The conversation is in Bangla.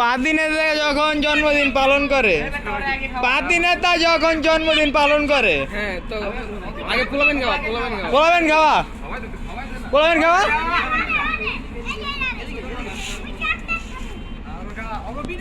পাতিনেতা যখন জন্মদিন পালন করে, পাতিনেতা যখন জন্মদিন পালন করে, হ্যাঁ তো আগে পোলাবেন খাওয়া পোলাবেন খাওয়া, পোলাবেন খাওয়া। আমাদের